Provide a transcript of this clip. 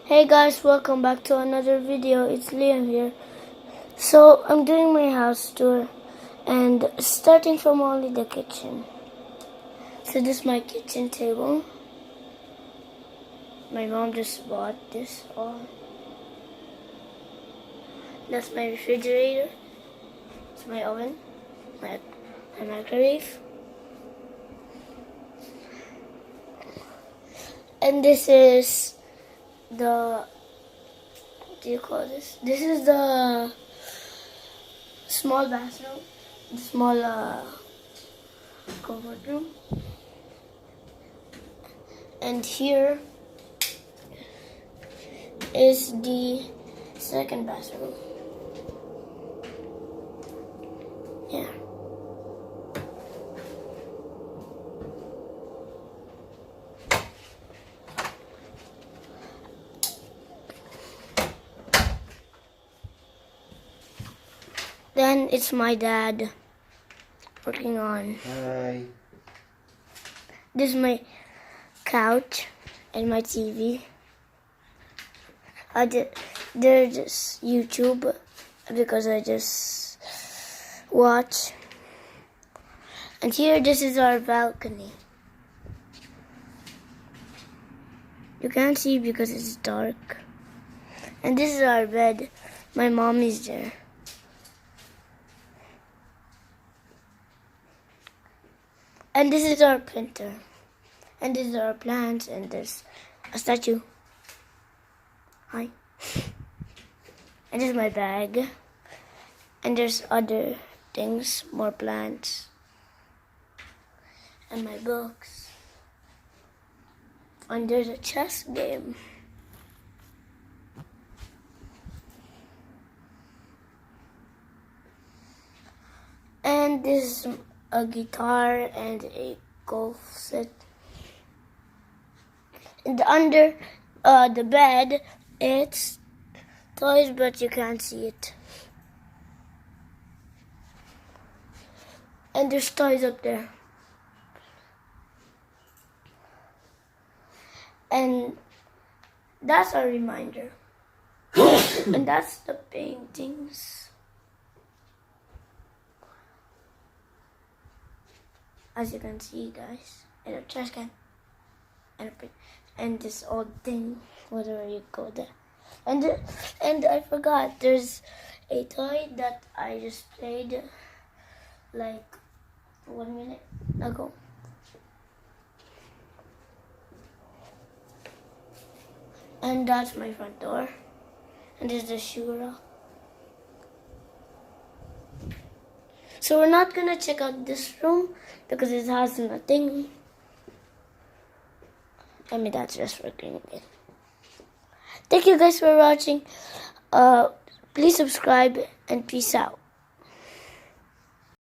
Hey guys, welcome back to another video. It's Liam here. So I'm doing my house tour and starting from only the kitchen. So this is my kitchen table. My mom just bought this all. That's my refrigerator. It's my oven, my microwave. And this is the, what do you call this? This is the small bathroom, the small comfort room. And here is the second bathroom. Yeah. Then it's my dad working on. Hi. This is my couch and my TV. They're just YouTube because I just watch. And here, this is our balcony. You can't see because it's dark. And this is our bed. My mom is there. And this is our printer. And this is our plants, and there's a statue. Hi. And this is my bag. And there's other things, more plants. And my books. And there's a chess game. And this is a guitar and a golf set. And under the bed, it's toys, but you can't see it. And there's toys up there. And that's a reminder. And that's the paintings. As you can see, guys, and a trash can, and this old thing, whatever you call that. And I forgot, there's a toy that I just played like 1 minute ago. And that's my front door. And there's the shoe rack. So we're not gonna check out this room because it has nothing. I mean, that's just working again. Thank you guys for watching. Please subscribe and peace out.